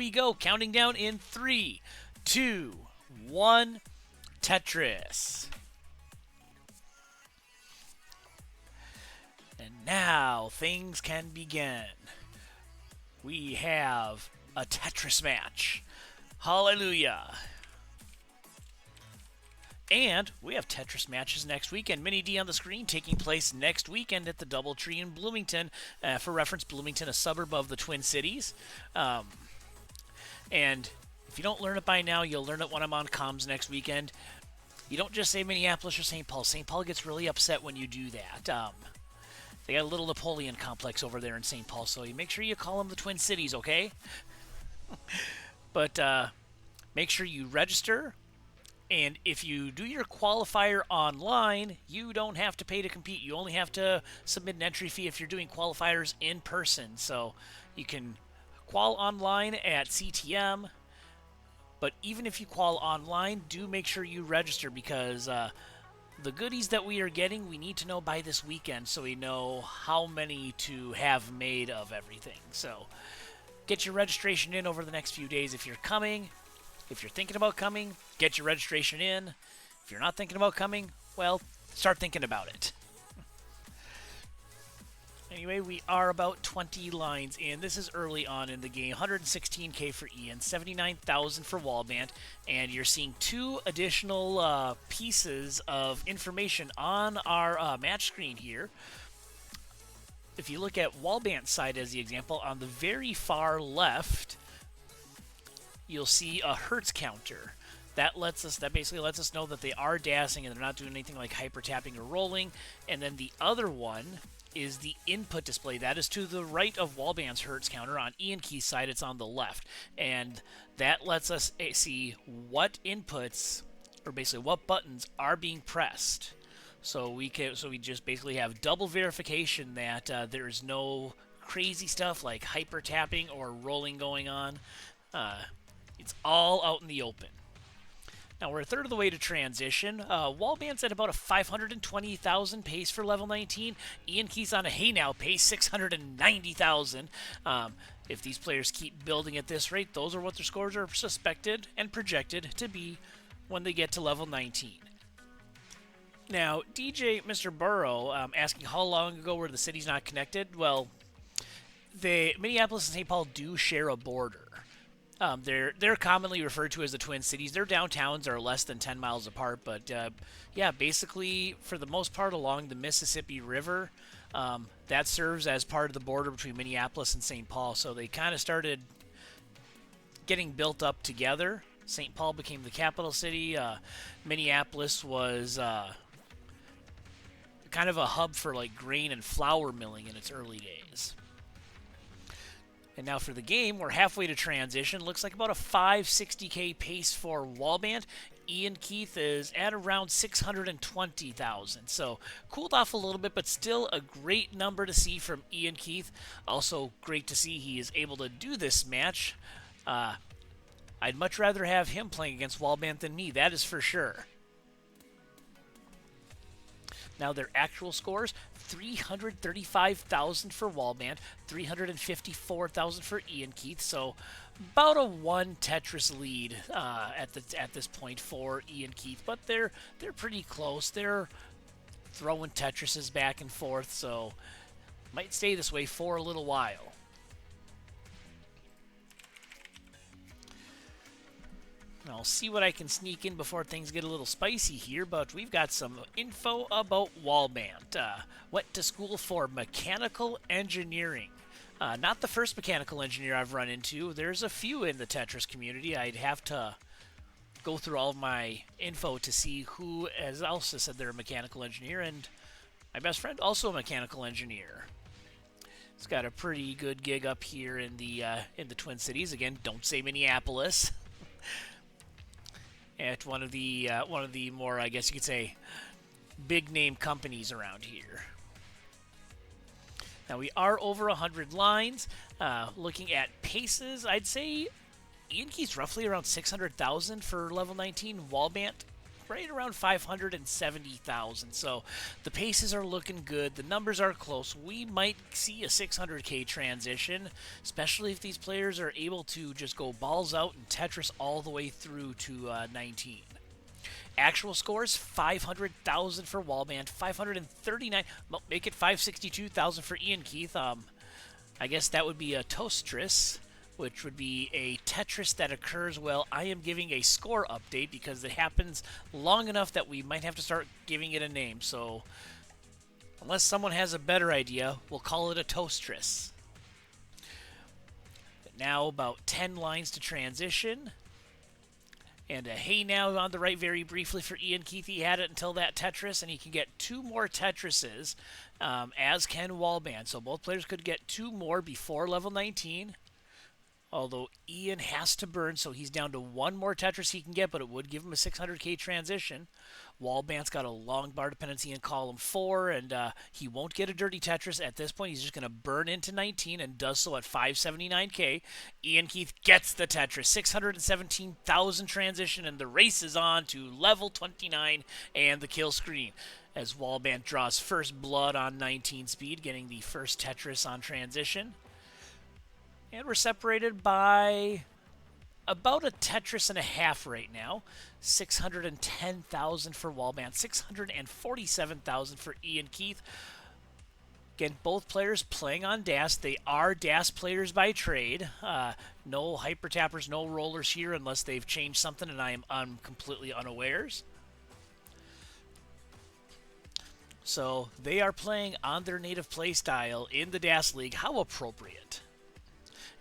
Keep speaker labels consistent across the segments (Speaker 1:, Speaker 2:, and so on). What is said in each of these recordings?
Speaker 1: We go, counting down in 3, 2, 1, Tetris. And now things can begin. We have a Tetris match. Hallelujah. And we have Tetris matches next weekend. Mini D on the screen, taking place next weekend at the Doubletree in Bloomington. For reference, Bloomington, a suburb of the Twin Cities. And if you don't learn it by now, you'll learn it when I'm on comms next weekend. You don't just say Minneapolis or St. Paul. St. Paul gets really upset when you do that. They got a little Napoleon complex over there in St. Paul, so you make sure you call them the Twin Cities, okay? But make sure you register. And if you do your qualifier online, you don't have to pay to compete. You only have to submit an entry fee if you're doing qualifiers in person. So you can qual online at CTM. But even if you qual online, do make sure you register because the goodies that we are getting, we need to know by this weekend so we know how many to have made of everything. So get your registration in over the next few days if you're coming. If you're thinking about coming, get your registration in. If you're not thinking about coming, well, start thinking about it. Anyway, we are about 20 lines in. This is early on in the game. 116k for Ian, 79,000 for Wallbant, and you're seeing 2 additional pieces of information on our match screen here. If you look at Wallbant's side as the example, on the very far left, you'll see a Hertz counter. That basically lets us know that they are dancing and they're not doing anything like hyper tapping or rolling. And then the other one is the input display. That is to the right of Wallbant's Hertz counter. On IanKeith's side, it's on the left. And that lets us see what inputs, or basically what buttons, are being pressed. So we just basically have double verification that there is no crazy stuff like hyper tapping or rolling going on. It's all out in the open. Now we're a third of the way to transition. Wallbant's at about a 520,000 pace for level 19. IanKeith's on a hey now pace, 690,000. If these players keep building at this rate, those are what their scores are suspected and projected to be when they get to level 19. Now, DJ Mr. Burrow asking how long ago were the cities not connected? Well, Minneapolis and St. Paul do share a border. They're commonly referred to as the Twin Cities. Their downtowns are less than 10 miles apart, but yeah, basically for the most part along the Mississippi River, that serves as part of the border between Minneapolis and St. Paul. So they kind of started getting built up together. St. Paul became the capital city. Minneapolis was kind of a hub for like grain and flour milling in its early days. And now for the game, we're halfway to transition. Looks like about a 560k pace for Wallbant. IanKeith is at around 620,000. So cooled off a little bit, but still a great number to see from IanKeith. Also great to see he is able to do this match. I'd much rather have him playing against Wallbant than me, that is for sure. Now their actual scores, 335,000 for Wallbant, 354,000 for IanKeith, so about a 1 Tetris lead at this point for IanKeith, but they're pretty close. They're throwing Tetrises back and forth, so might stay this way for a little while. I'll see what I can sneak in before things get a little spicy here, but we've got some info about Wallbant. Went to school for mechanical engineering. Not the first mechanical engineer I've run into. There's a few in the Tetris community. I'd have to go through all of my info to see who else has said they're a mechanical engineer, and my best friend also a mechanical engineer. He's got a pretty good gig up here in the Twin Cities. Again, don't say Minneapolis. At one of the more, I guess you could say, big name companies around here. Now we are over 100 lines. Looking at paces, I'd say IanKeith's roughly around 600,000 for level 19. Wallbant right around 570,000. So the paces are looking good. The numbers are close. We might see a 600K transition, especially if these players are able to just go balls out and Tetris all the way through to 19. Actual scores 500,000 for Wallbant, 539. Well, make it 562,000 for IanKeith. I guess that would be a Toastris, which would be a Tetris that occurs. Well, I am giving a score update because it happens long enough that we might have to start giving it a name. So, unless someone has a better idea, we'll call it a Toastris. Now, about 10 lines to transition. And a hey now on the right very briefly for IanKeith. He had it until that Tetris, and he can get 2 more Tetrises, as can Wallbant. So both players could get 2 more before level 19. Although Ian has to burn, so he's down to 1 more Tetris he can get, but it would give him a 600K transition. Wallbant's got a long bar dependency in column 4, and he won't get a dirty Tetris at this point. He's just going to burn into 19 and does so at 579K. IanKeith gets the Tetris, 617,000 transition, and the race is on to level 29 and the kill screen. As Wallbant draws first blood on 19 speed, getting the first Tetris on transition. And we're separated by about a Tetris and a half right now. 610,000 for Wallbant, 647,000 for IanKeith. Again, both players playing on DAS. They are DAS players by trade. No hyper tappers, no rollers here unless they've changed something and I'm completely unawares. So they are playing on their native playstyle in the DAS League. How appropriate.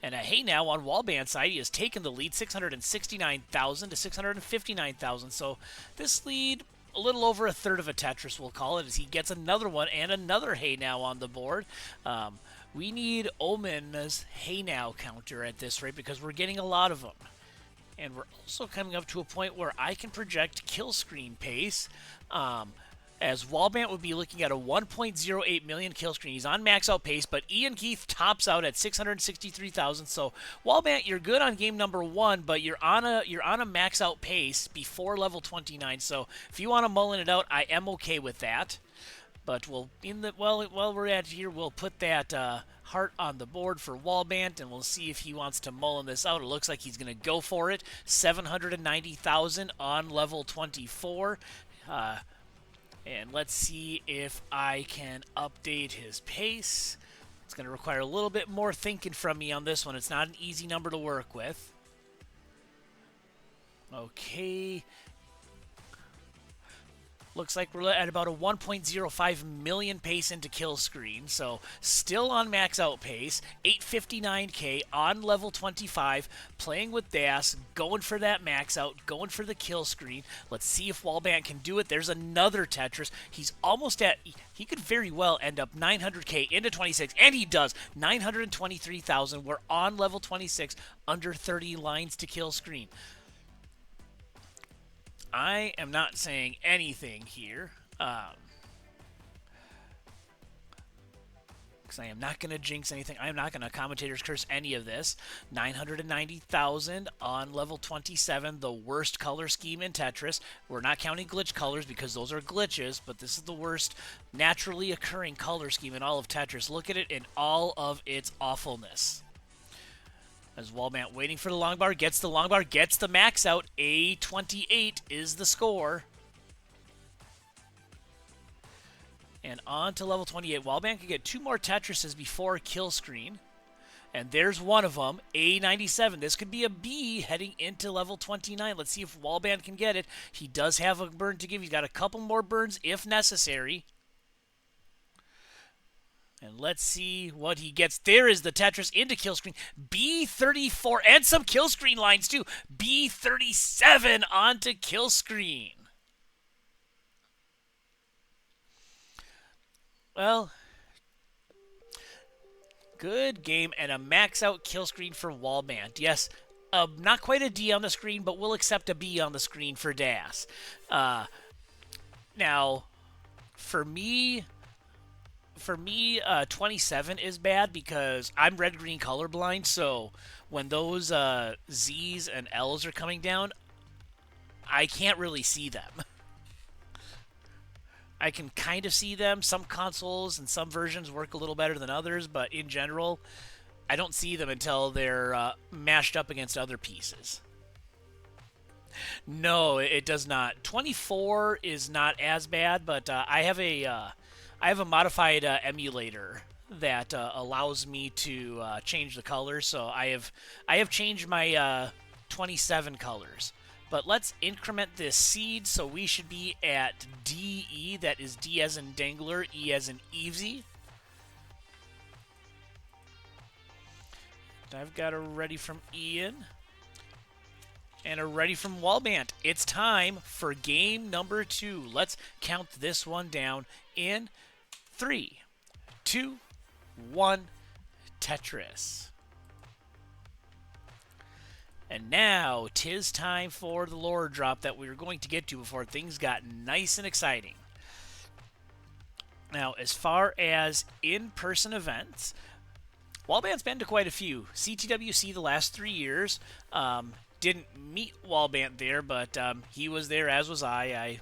Speaker 1: And hey now on Wallbant's side, he has taken the lead, 669,000 to 659,000. So this lead, a little over a third of a Tetris, we'll call it, as he gets another one and another hey now on the board. We need Omen's hey now counter at this rate because we're getting a lot of them. And we're also coming up to a point where I can project kill screen pace. As Wallbant would be looking at a 1.08 million kill screen. He's on max out pace, but IanKeith tops out at 663,000. So Wallbant, you're good on game number 1, but you're on a max out pace before level 29. So if you want to mullen it out, I am okay with that. But while we're at here, we'll put that heart on the board for Wallbant, and we'll see if he wants to mullen this out. It looks like he's going to go for it. 790,000 on level 24. And let's see if I can update his pace. It's going to require a little bit more thinking from me on this one. It's not an easy number to work with. Okay. Looks like we're at about a 1.05 million pace into kill screen, so still on max out pace, 859K on level 25, playing with DAS, going for that max out, going for the kill screen. Let's see if Wallbant can do it. There's another Tetris. He's almost at, he could very well end up 900K into 26, and he does, 923,000. We're on level 26, under 30 lines to kill screen. I am not saying anything here, because I am not going to jinx anything. I am not going to commentator's curse any of this. 990,000 on level 27, the worst color scheme in Tetris. We're not counting glitch colors because those are glitches, but this is the worst naturally occurring color scheme in all of Tetris. Look at it in all of its awfulness. As Wallbant waiting for the long bar, gets the long bar, gets the max out. A28 is the score. And on to level 28. Wallbant can get 2 more Tetrises before kill screen. And there's one of them, A97. This could be a B heading into level 29. Let's see if Wallbant can get it. He does have a burn to give. He's got a couple more burns if necessary. And let's see what he gets. There is the Tetris into kill screen. B34 and some kill screen lines too. B37 onto kill screen. Well, good game and a max out kill screen for Wallbant. Yes, not quite a D on the screen, but we'll accept a B on the screen for DAS. Now, for me, 27 is bad because I'm red-green colorblind, so when those Z's and L's are coming down, I can't really see them. I can kind of see them. Some consoles and some versions work a little better than others, but in general, I don't see them until they're mashed up against other pieces. No, it does not. 24 is not as bad, but I have a modified emulator that allows me to change the colors. So I have changed my 27 colors. But let's increment this seed, so we should be at DE. That is D as in Dangler, E as in Easy. I've got a ready from Ian and a ready from Wallbant. It's time for game number 2. Let's count this one down in 3, 2, 1, Tetris. And now, 'tis time for the lore drop that we were going to get to before things got nice and exciting. Now, as far as in-person events, Wallbant's been to quite a few. CTWC the last 3 years. Didn't meet Wallbant there, but he was there, as was I.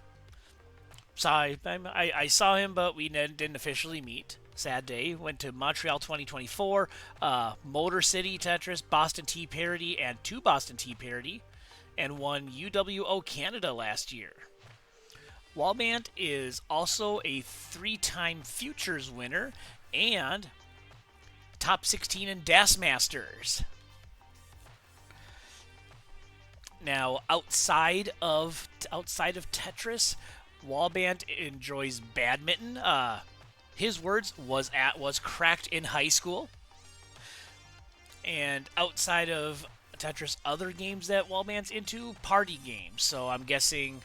Speaker 1: I saw him, but we didn't officially meet. Sad day. Went to Montreal 2024, Motor City Tetris, Boston Tea Parody, and 2 Boston Tea Parody, and won UWO Canada last year. Wallbant is also a 3-time Futures winner and top 16 in DAS Masters. Now, outside of Tetris, Wallbant enjoys badminton. His words was cracked in high school. And outside of Tetris, other games that Wallbant's into, party games. So I'm guessing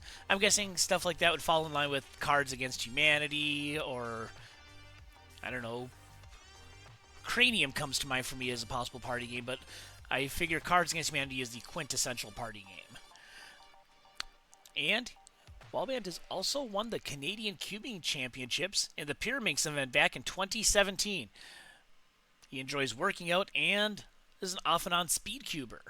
Speaker 1: stuff like that would fall in line with Cards Against Humanity, or I don't know. Cranium comes to mind for me as a possible party game, but I figure Cards Against Humanity is the quintessential party game. And Wallbant has also won the Canadian Cubing Championships in the Pyraminx event back in 2017. He enjoys working out and is an off and on speed cuber.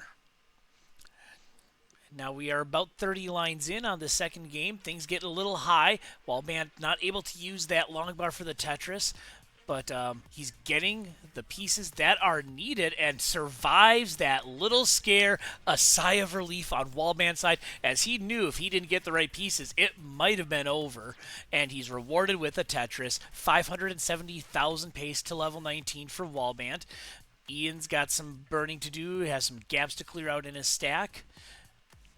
Speaker 1: Now we are about 30 lines in on the second game. Things get a little high. Wallbant not able to use that long bar for the Tetris, but he's getting the pieces that are needed and survives that little scare, a sigh of relief on Wallbant's side, as he knew if he didn't get the right pieces, it might have been over. And he's rewarded with a Tetris, 570,000 pace to level 19 for Wallbant. Ian's got some burning to do, has some gaps to clear out in his stack,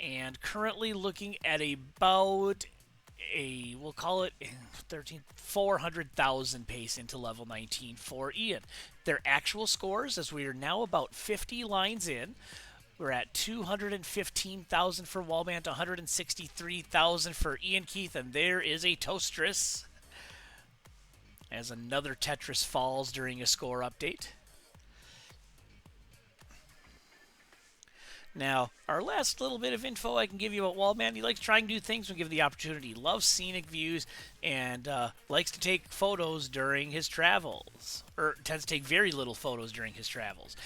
Speaker 1: and currently looking at about we'll call it 400,000 pace into level 19 for Ian. Their actual scores, as we are now about 50 lines in, we're at 215,000 for Wallbant, 163,000 for IanKeith, and there is a Toastress as another Tetris falls during a score update. Now, our last little bit of info I can give you about Wallbant: he likes trying new things when given the opportunity. He loves scenic views and likes to take photos during his travels, or tends to take very little photos during his travels.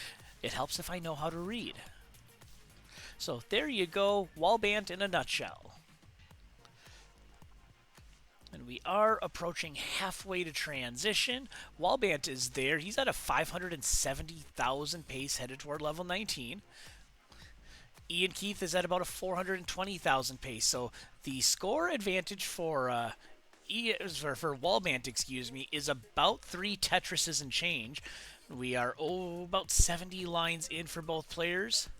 Speaker 1: It helps if I know how to read. So there you go, Wallbant in a nutshell. And we are approaching halfway to transition. Wallbant is there. He's at a 570,000 pace headed toward level 19. IanKeith is at about a 420,000 pace. So the score advantage for Wallbant, is about 3 Tetrises and change. We are about 70 lines in for both players.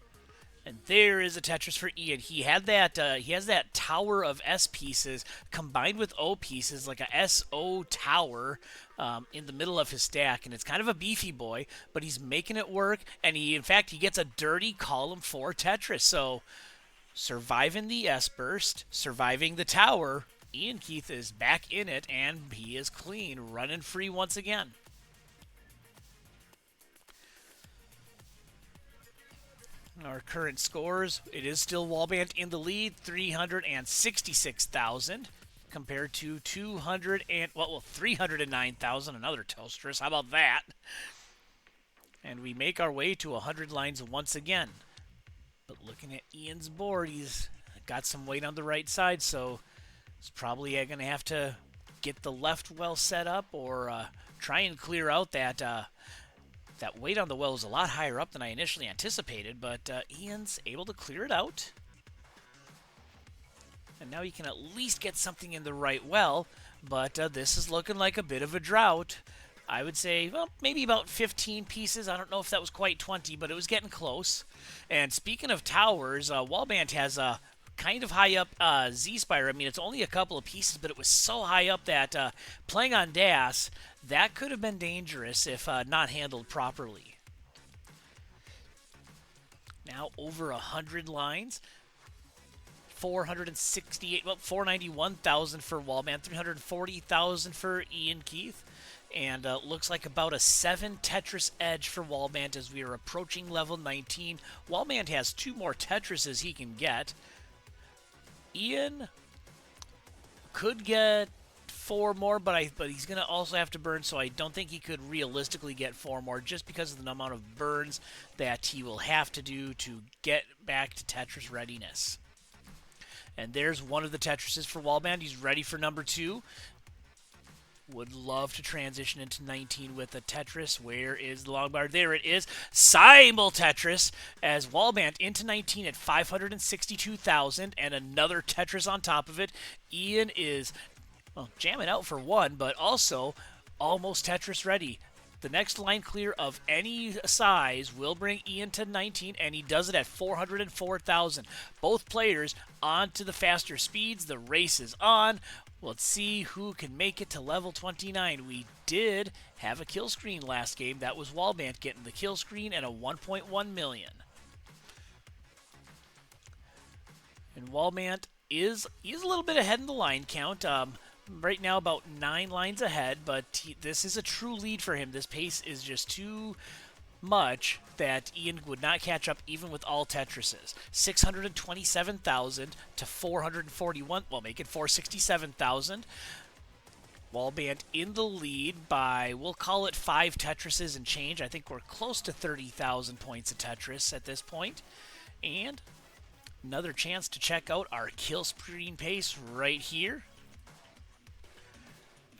Speaker 1: And there is a Tetris for Ian. He had that. He has that tower of S pieces combined with O pieces, like a SO tower, in the middle of his stack, and it's kind of a beefy boy, but he's making it work. And in fact, he gets a dirty column 4 Tetris. So, surviving the S burst, surviving the tower, IanKeith is back in it, and he is clean, running free once again. Our current scores, it is still Wallbant in the lead, 366,000 compared to 309,000, another Toastress. How about that? And we make our way to 100 lines once again. But looking at Ian's board, he's got some weight on the right side, so he's probably going to have to get the left well set up or try and clear out that that weight on the well is a lot higher up than I initially anticipated, but Ian's able to clear it out. And now he can at least get something in the right well, but this is looking like a bit of a drought. I would say, well, maybe about 15 pieces. I don't know if that was quite 20, but it was getting close. And speaking of towers, Wallbant has a kind of high up Z-Spire. I mean, it's only a couple of pieces, but it was so high up that playing on DAS, that could have been dangerous if not handled properly. Now over 100 lines. 468, well, 491,000 for Wallbant, 340,000 for IanKeith, and looks like about a 7 Tetris edge for Wallbant as we are approaching level 19. Wallbant has 2 more Tetrises he can get. Ian could get 4 more, but he's going to also have to burn, so I don't think he could realistically get 4 more just because of the amount of burns that he will have to do to get back to Tetris readiness. And there's one of the Tetrises for Wallbant. He's ready for number 2. Would love to transition into 19 with a Tetris. Where is the long bar? There it is. Simul Tetris as Wallbant into 19 at 562,000 and another Tetris on top of it. Ian is jamming out for 1, but also almost Tetris ready. The next line clear of any size will bring Ian to 19, and he does it at 404,000. Both players on to the faster speeds. The race is on. Let's see who can make it to level 29. We did have a kill screen last game. That was Wallbant getting the kill screen and a 1.1 million. And Wallbant is a little bit ahead in the line count. Right now about 9 lines ahead, but this is a true lead for him. This pace is just too much that Ian would not catch up even with all Tetrises. 627,000 to 441, well, make it 467,000. Wallbant in the lead by, we'll call it 5 Tetrises and change. I think we're close to 30,000 points of Tetris at this point. And another chance to check out our kill screen pace right here.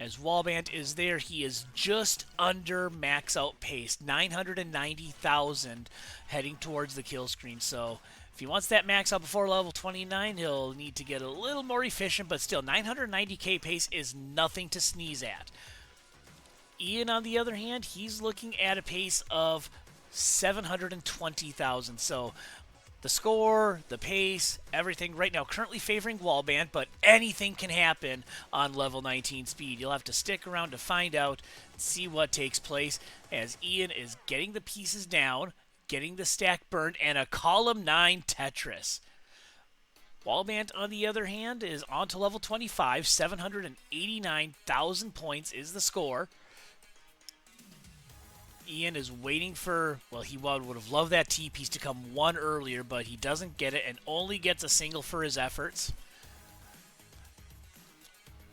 Speaker 1: As Wallbant is there, he is just under max out pace, 990,000 heading towards the kill screen. So if he wants that max out before level 29, he'll need to get a little more efficient, but still 990k pace is nothing to sneeze at. Ian, on the other hand, he's looking at a pace of 720,000. So the score, the pace, everything right now currently favoring Wallbant, but anything can happen on level 19 speed. You'll have to stick around to find out, see what takes place as Ian is getting the pieces down, getting the stack burned, and a column 9 Tetris. Wallbant, on the other hand, is on to level 25. 789,000 points is the score. Ian is waiting for, well, he would have loved that T-piece to come 1 earlier, but he doesn't get it and only gets a single for his efforts.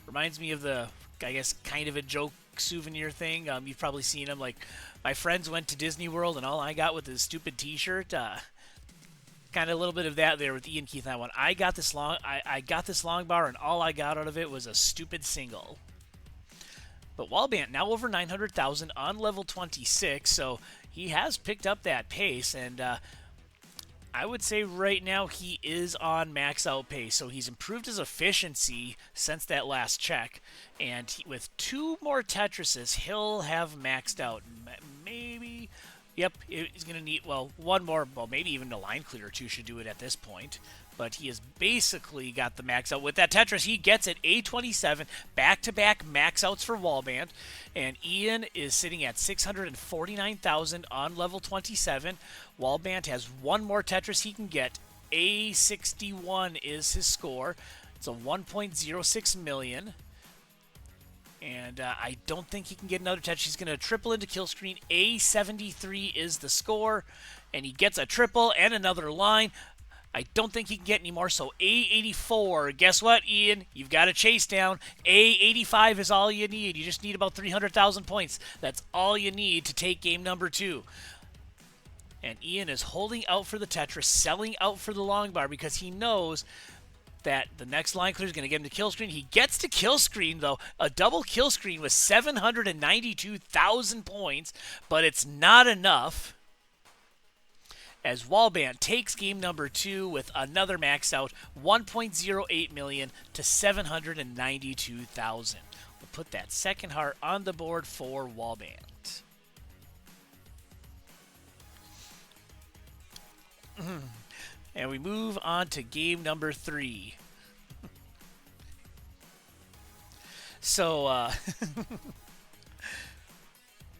Speaker 1: Reminds me of the, I guess, kind of a joke souvenir thing. You've probably seen them, like, my friends went to Disney World and all I got was this stupid T-shirt. Kind of a little bit of that there with IanKeith. That one, I got this long bar and all I got out of it was a stupid single. But Wallbant now over 900,000 on level 26, so he has picked up that pace, and I would say right now he is on max out pace, so he's improved his efficiency since that last check, and with 2 more Tetrises, he'll have maxed out. Maybe, yep, he's going to need, well, 1 more, well, maybe even a line clear or 2 should do it at this point. But he has basically got the max out. With that Tetris, he gets it. A27, back-to-back max outs for Wallbant. And Ian is sitting at 649,000 on level 27. Wallbant has 1 more Tetris he can get. A61 is his score. It's a 1.06 million. And I don't think he can get another Tetris. He's going to triple into kill screen. A73 is the score. And he gets a triple and another line. I don't think he can get any more, so A84. Guess what, Ian? You've got to chase down. A85 is all you need. You just need about 300,000 points. That's all you need to take game number 2. And Ian is holding out for the Tetris, selling out for the long bar because he knows that the next line clear is going to get him to kill screen. He gets to kill screen, though. A double kill screen with 792,000 points, but it's not enough, as Wallbant takes game number 2 with another max out, 1.08 million to 792,000. We'll put that second heart on the board for Wallbant. And we move on to game number 3. So,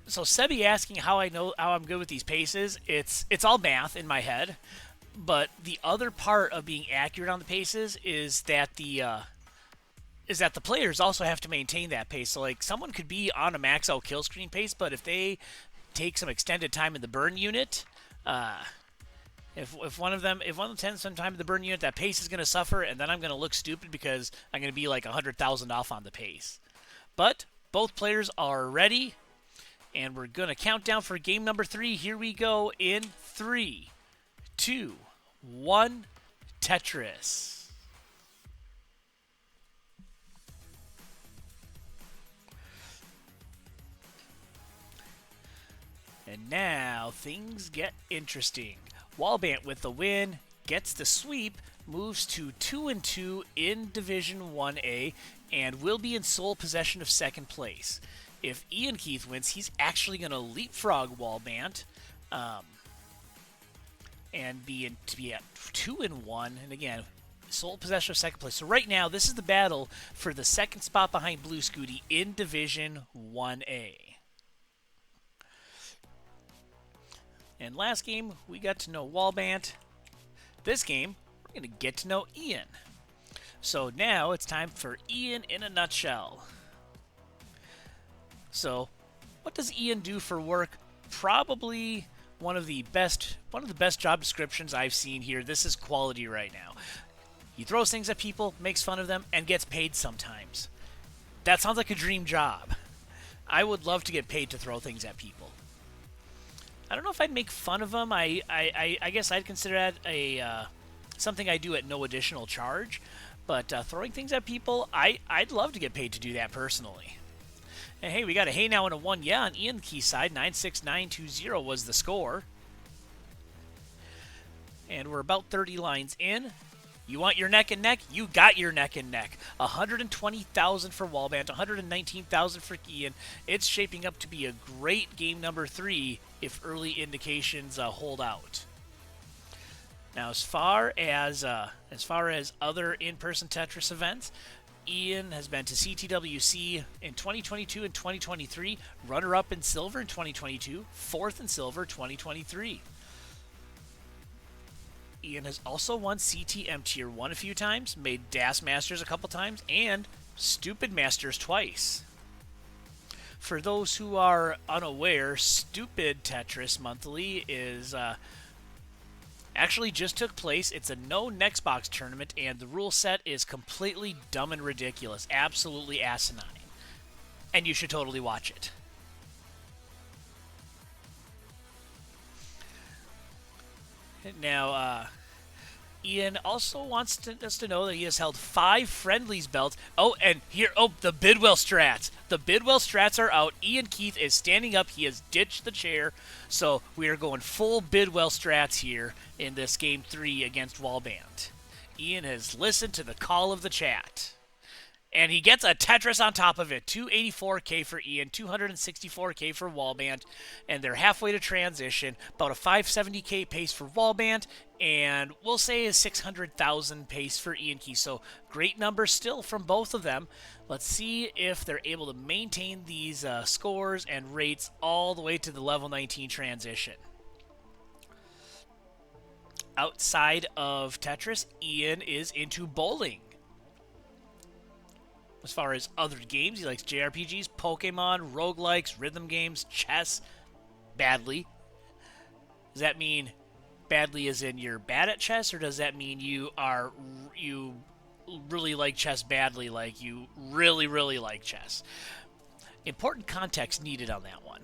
Speaker 1: so Sebi asking how I know how I'm good with these paces. It's all math in my head, but the other part of being accurate on the paces is that the players also have to maintain that pace. So like someone could be on a max out kill screen pace, but if they take some extended time in the burn unit, if one of them spends some time in the burn unit, that pace is going to suffer, and then I'm going to look stupid because I'm going to be like 100,000 off on the pace. But both players are ready, and we're going to count down for game number 3. Here we go in 3, 2, 1, Tetris. And now things get interesting. Wallbant with the win, gets the sweep, moves to 2-2 in Division 1A, and will be in sole possession of second place. If IanKeith wins, he's actually going to leapfrog Wallbant, and be at 2-1, and again, sole possession of second place. So right now, this is the battle for the second spot behind Blue Scooty in Division 1A. And last game, we got to know Wallbant. This game, we're going to get to know Ian. So now it's time for Ian in a nutshell. So, what does Ian do for work? Probably one of the best job descriptions I've seen here. This is quality right now. He throws things at people, makes fun of them, and gets paid sometimes. That sounds like a dream job. I would love to get paid to throw things at people. I don't know if I'd make fun of them. I guess I'd consider that something I do at no additional charge. But throwing things at people, I'd love to get paid to do that personally. And hey, we got a hey now and a 1 yeah on IanKeith's side. 96920 was the score. And we're about 30 lines in. You want your neck and neck? You got your neck and neck. 120,000 for Wallbant, 119,000 for Ian. It's shaping up to be a great game number 3 if early indications hold out. Now, as far as other in-person Tetris events, Ian has been to CTWC in 2022 and 2023, runner-up in silver in 2022, fourth in silver 2023. Ian has also won CTM Tier 1 a few times, made DAS Masters a couple times, and Stupid Masters twice. For those who are unaware, Stupid Tetris Monthly is actually just took place. It's a no next box tournament, and the rule set is completely dumb and ridiculous, absolutely asinine. And you should totally watch it. Now, Ian also wants us to know that he has held 5 friendlies belts. Oh, and here, the Bidwell strats. The Bidwell strats are out. IanKeith is standing up. He has ditched the chair. So we are going full Bidwell strats here in this game 3 against Wallbant. Ian has listened to the call of the chat. And he gets a Tetris on top of it. 284k for Ian, 264k for Wallbant, and they're halfway to transition. About a 570k pace for Wallbant, and we'll say a 600,000 pace for IanKeith. So great numbers still from both of them. Let's see if they're able to maintain these scores and rates all the way to the level 19 transition. Outside of Tetris, Ian is into bowling. As far as other games, he likes JRPGs, Pokemon, roguelikes, rhythm games, chess, badly. Does that mean badly as in you're bad at chess, or does that mean you really like chess badly, like you really, really like chess? Important context needed on that one.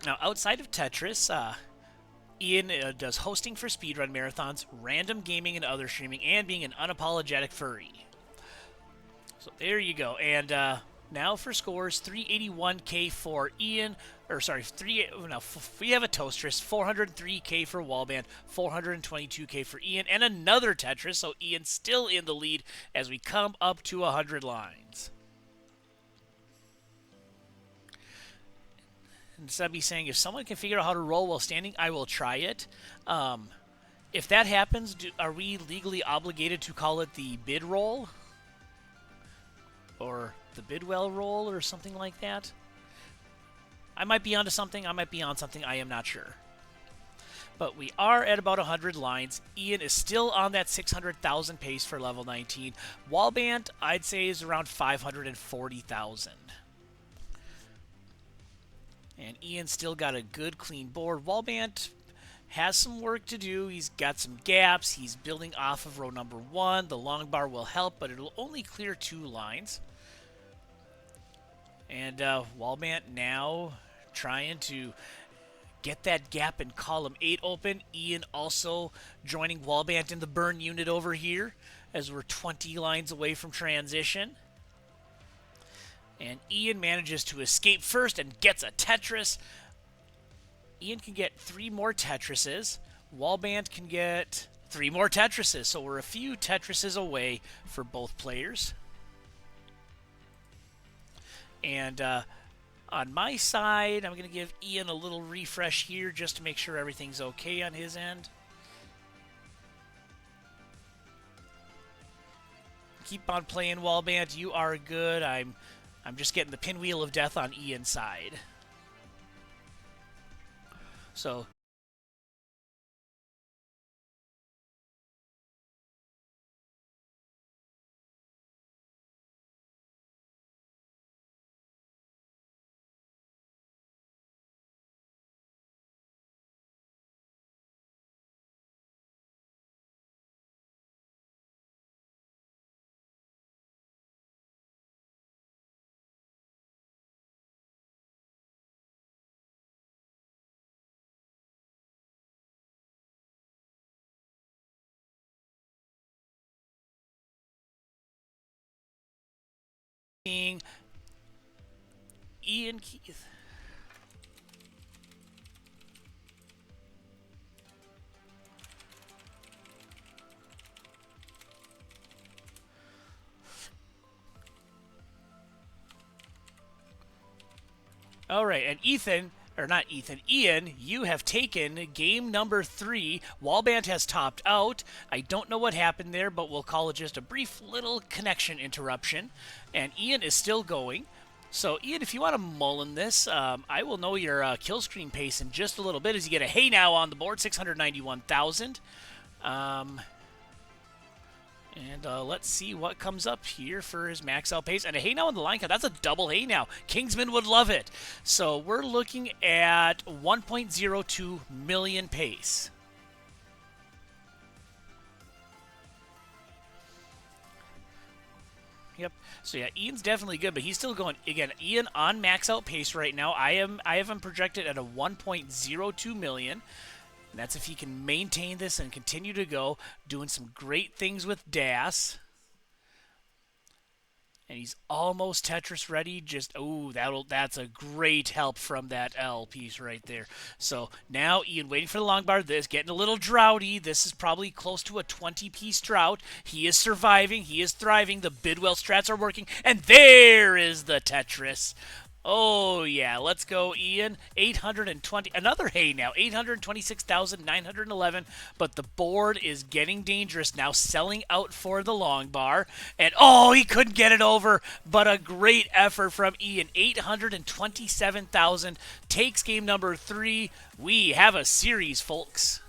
Speaker 1: Now, outside of Tetris, Ian does hosting for speedrun marathons, random gaming and other streaming, and being an unapologetic furry. So there you go. And now for scores, 381k for Ian, or sorry, we have a Toastress, 403k for Wallbant, 422k for Ian, and another Tetris. So Ian's still in the lead as we come up to 100 lines. And Subby saying, if someone can figure out how to roll while standing, I will try it. If that happens, are we legally obligated to call it the bid roll? Or the Bidwell roll or something like that? I might be onto something. I might be on something. I am not sure. But we are at about 100 lines. Ian is still on that 600,000 pace for level 19. Wallbant, I'd say, is around 540,000. And Ian still got a good, clean board. Wallbant has some work to do. He's got some gaps. He's building off of row number 1. The long bar will help, but it'll only clear 2 lines. And Wallbant now trying to get that gap in column 8 open. Ian also joining Wallbant in the burn unit over here as we're 20 lines away from transition. And Ian manages to escape first and gets a Tetris. Ian can get 3 more Tetrises. Wallbant can get 3 more Tetrises. So we're a few Tetrises away for both players. And on my side, I'm going to give Ian a little refresh here just to make sure everything's okay on his end. Keep on playing, Wallbant. You are good. I'm just getting the pinwheel of death on Ian's side. So being IanKeith. All right, and Ian, you have taken game number 3. Wallbant has topped out. I don't know what happened there, but we'll call it just a brief little connection interruption. And Ian is still going. So, Ian, if you want to mullen this, I will know your kill screen pace in just a little bit as you get a hey now on the board, 691,000. And let's see what comes up here for his max out pace. And a hey now on the line cut. That's a double hey now. Kingsman would love it. So we're looking at 1.02 million pace. Yep. So yeah, Ian's definitely good, but he's still going. Again, Ian on max out pace right now. I have him projected at a 1.02 million. And that's if he can maintain this and continue to go, doing some great things with DAS. And he's almost Tetris ready. Just, oh, that's a great help from that L piece right there. So now Ian waiting for the long bar. This getting a little droughty. This is probably close to a 20-piece drought. He is surviving. He is thriving. The Bidwell strats are working. And there is the Tetris. Oh, yeah. Let's go, Ian. 820. Another hey now. 826,911. But the board is getting dangerous now, selling out for the long bar. And, oh, he couldn't get it over. But a great effort from Ian. 827,000. Takes game number 3. We have a series, folks.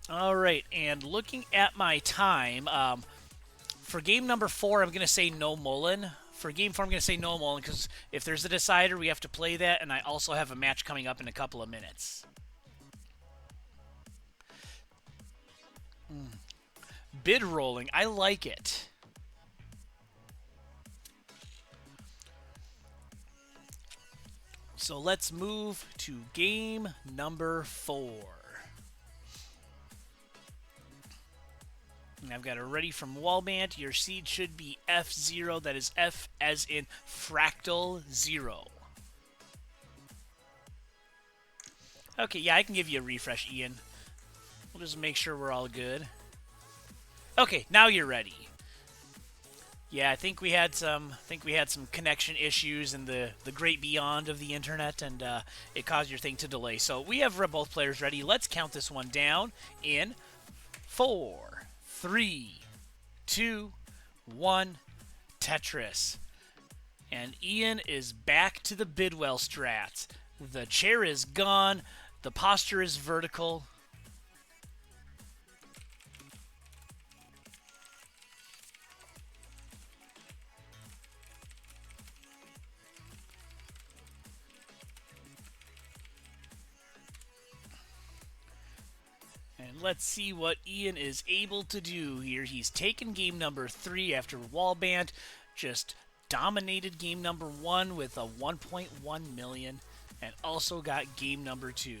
Speaker 1: All right. And looking at my time, for game number 4, I'm going to say no Mullen. For game 4, I'm going to say no Mullen because if there's a decider, we have to play that, and I also have a match coming up in a couple of minutes. Bid rolling. I like it. So let's move to game number 4. And I've got it ready from Wallbant. Your seed should be F0. That is F as in fractal 0. Okay, yeah, I can give you a refresh, Ian. We'll just make sure we're all good. Okay, now you're ready. Yeah, I think we had some connection issues in the great beyond of the internet, and it caused your thing to delay. So we have both players ready. Let's count this one down in 4, 3, 2, 1. Tetris. And Ian is back to the Bidwell strats. The chair is gone. The posture is vertical. And let's see what Ian is able to do here. He's taken game number 3 after Wallbant just dominated game number 1 with a 1.1 million, and also got game number 2.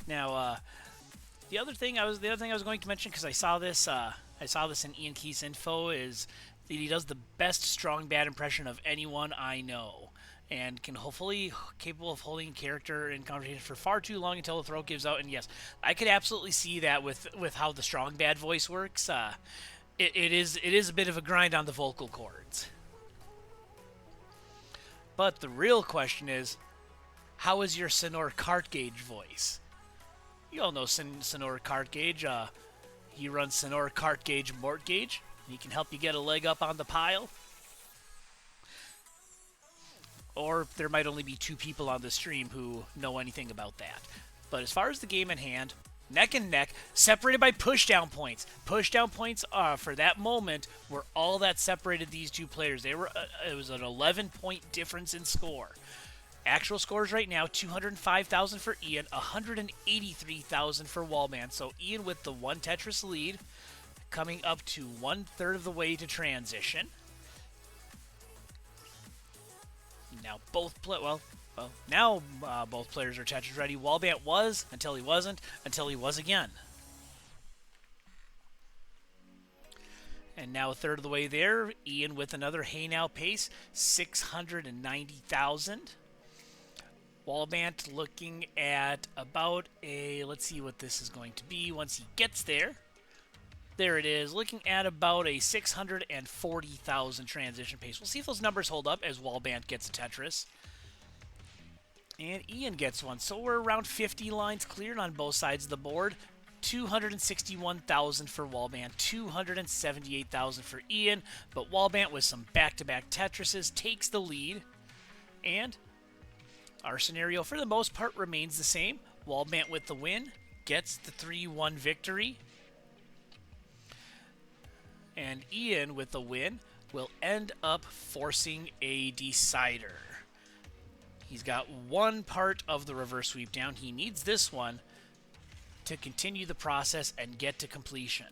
Speaker 1: Now, the other thing I was going to mention, because I saw this in IanKeith's info, is that he does the best strong bad impression of anyone I know, and can hopefully capable of holding character in conversation for far too long until the throat gives out. And yes, I could absolutely see that with how the strong bad voice works. It is a bit of a grind on the vocal cords. But the real question is, how is your Sonor cart gauge voice? You all know Sonor cart gauge. He runs Sonor cart gauge mort gauge. He can help you get a leg up on the pile. Or there might only be 2 people on the stream who know anything about that. But as far as the game in hand, neck and neck, separated by pushdown points. Pushdown points for that moment were all that separated these 2 players. It was an 11-point difference in score. Actual scores right now, 205,000 for Ian, 183,000 for Wallbant. So Ian with the 1 Tetris lead, coming up to 1/3 of the way to transition. Now both players are Tetris ready. Wallbant was until he wasn't, until he was again. And now 1/3 of the way there, Ian with another Hey Now pace, 690,000. Wallbant looking at about a, let's see what this is going to be once he gets there. There it is, looking at about a 640,000 transition pace. We'll see if those numbers hold up as Wallbant gets a Tetris. And Ian gets one. So we're around 50 lines cleared on both sides of the board. 261,000 for Wallbant, 278,000 for Ian. But Wallbant with some back-to-back Tetrises takes the lead. And our scenario, for the most part, remains the same. Wallbant with the win, gets the 3-1 victory. And Ian with the win will end up forcing a decider. He's got 1 part of the reverse sweep down. He needs this one to continue the process and get to completion.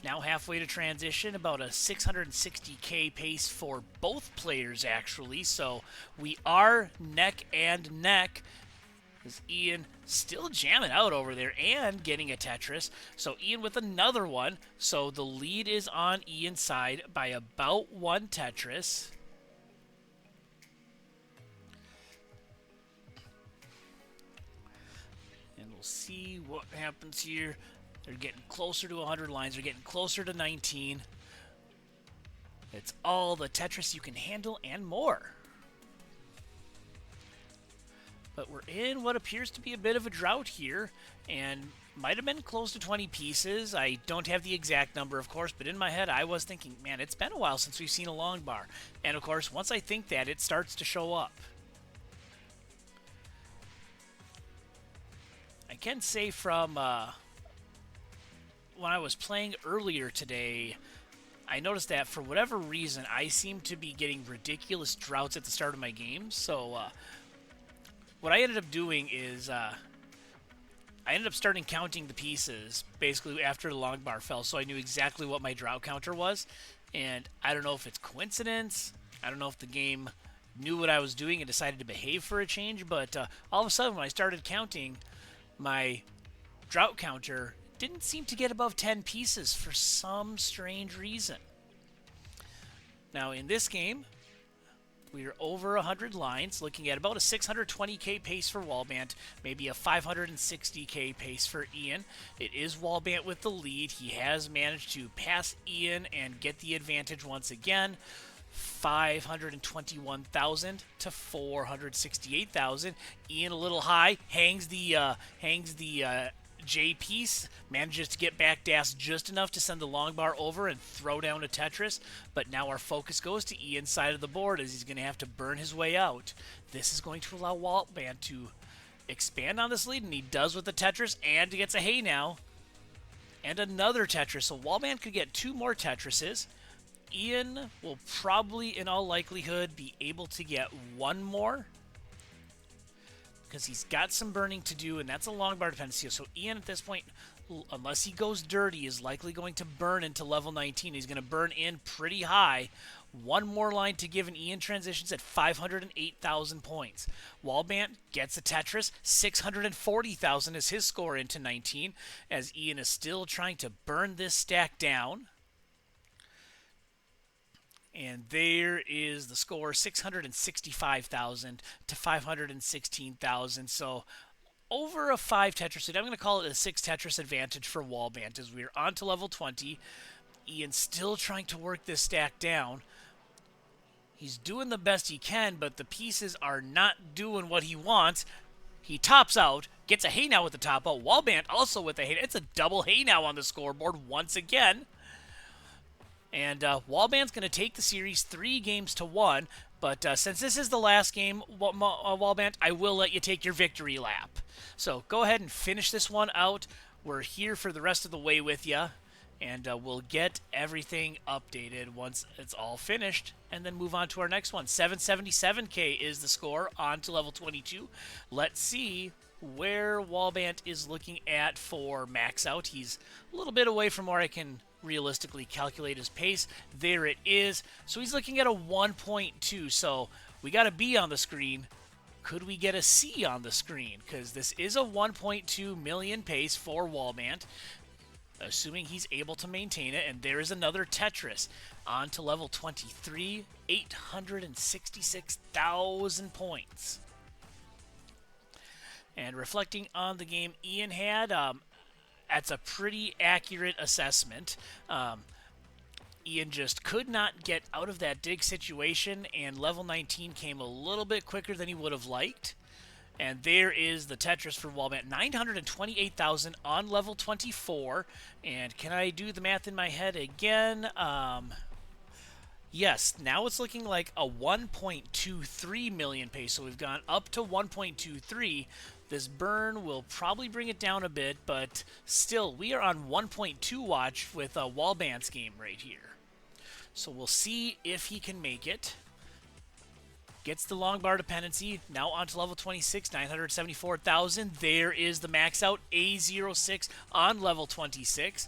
Speaker 1: Now halfway to transition, about a 660k pace for both players, actually. So we are neck and neck. Is Ian still jamming out over there and getting a Tetris. So Ian with another one. So the lead is on Ian's side by about 1 Tetris. And we'll see what happens here. They're getting closer to 100 lines. They're getting closer to 19. It's all the Tetris you can handle and more. But we're in what appears to be a bit of a drought here, and might have been close to 20 pieces. I don't have the exact number, of course, but in my head I was thinking, man, it's been a while since we've seen a long bar. And of course, once I think that, it starts to show up. I can say from when I was playing earlier today, I noticed that for whatever reason, I seem to be getting ridiculous droughts at the start of my games. So what I ended up doing is I ended up starting counting the pieces basically after the long bar fell, so I knew exactly what my drought counter was. And I don't know if it's coincidence. I don't know if the game knew what I was doing and decided to behave for a change, but all of a sudden when I started counting, my drought counter didn't seem to get above 10 pieces for some strange reason. Now in this game, we are over 100 lines, looking at about a 620k pace for Wallbant, maybe a 560k pace for Ian. It is Wallbant with the lead. He has managed to pass Ian and get the advantage once again. 521,000 to 468,000. Ian a little high, hangs the J piece, manages to get back dash just enough to send the long bar over and throw down a Tetris, but now our focus goes to Ian's side of the board as he's going to have to burn his way out. This is going to allow Wallbant to expand on this lead, and he does with the Tetris, and he gets a hay now, and another Tetris, so Wallbant could get 2 more Tetrises. Ian will probably, in all likelihood, be able to get 1 more, because he's got some burning to do, and that's a long bar dependency. So Ian, at this point, unless he goes dirty, is likely going to burn into level 19. He's going to burn in pretty high. 1 more line to give, and Ian transitions at 508,000 points. Wallbant gets a Tetris. 640,000 is his score into 19, as Ian is still trying to burn this stack down. And there is the score, 665,000 to 516,000. So over a 5 Tetris lead. I'm going to call it a 6 Tetris advantage for Wallbant as we're on to level 20. Ian's still trying to work this stack down. He's doing the best he can, but the pieces are not doing what he wants. He tops out, gets a hay now with the top out. Wallbant also with a hay. It's a double hay now on the scoreboard once again. And Wallbant's going to take the series 3-1, but since this is the last game, Wallbant, I will let you take your victory lap. So go ahead and finish this one out. We're here for the rest of the way with you, and we'll get everything updated once it's all finished, and then move on to our next one. 777k is the score, on to level 22. Let's see where Wallbant is looking at for max out. He's a little bit away from where I can realistically calculate his pace. There it is. So he's looking at a 1.2. So we got a B on the screen. Could we get a C on the screen? Because this is a 1.2 million pace for Wallbant, assuming he's able to maintain it. And there is another Tetris. On to level 23, 866,000 points. And reflecting on the game Ian had, that's a pretty accurate assessment. Ian just could not get out of that dig situation, and level 19 came a little bit quicker than he would have liked. And there is the Tetris for Wallbant, 928,000 on level 24. And can I do the math in my head again? Yes, now it's looking like a 1.23 million pace, so we've gone up to 1.23. This burn will probably bring it down a bit, but still, we are on 1.2 watch with Wallbant's game right here. So we'll see if he can make it. Gets the long bar dependency, now on to level 26, 974,000. There is the max out, A06 on level 26.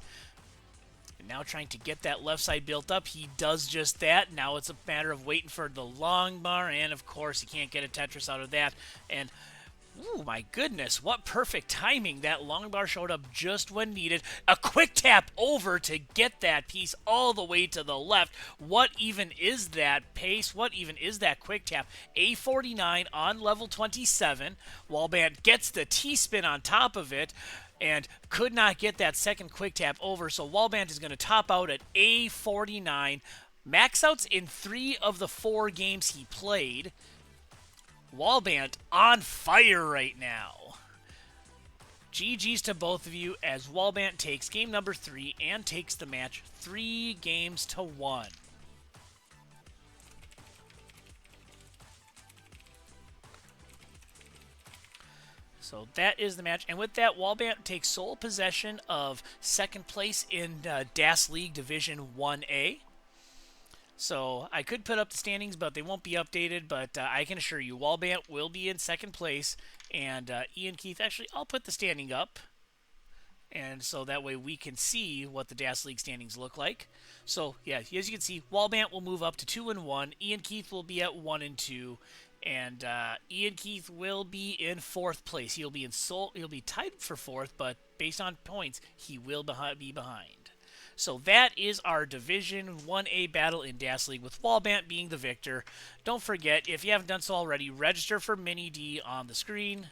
Speaker 1: And now trying to get that left side built up. He does just that. Now it's a matter of waiting for the long bar, and of course he can't get a Tetris out of that. And ooh, my goodness, what perfect timing. That long bar showed up just when needed. A quick tap over to get that piece all the way to the left. What even is that pace? What even is that quick tap? A49 on level 27. Wallbant gets the T-spin on top of it and could not get that second quick tap over, so Wallbant is going to top out at A49. Max outs in 3 of the 4 games he played. Wallbant on fire right now. GG's to both of you as Wallbant takes game number 3 and takes the match 3-1. So that is the match. And with that, Wallbant takes sole possession of second place in DAS League Division 1A. So I could put up the standings, but they won't be updated. But I can assure you, Wallbant will be in second place, and IanKeith. Actually, I'll put the standing up, and so that way we can see what the DAS League standings look like. So yeah, as you can see, Wallbant will move up to 2-1. IanKeith will be at 1-2, and IanKeith will be in fourth place. He'll be in He'll be tied for fourth, but based on points, he will be behind. So that is our Division 1A battle in DAS League, with Wallbant being the victor. Don't forget, if you haven't done so already, register for Mini D on the screen.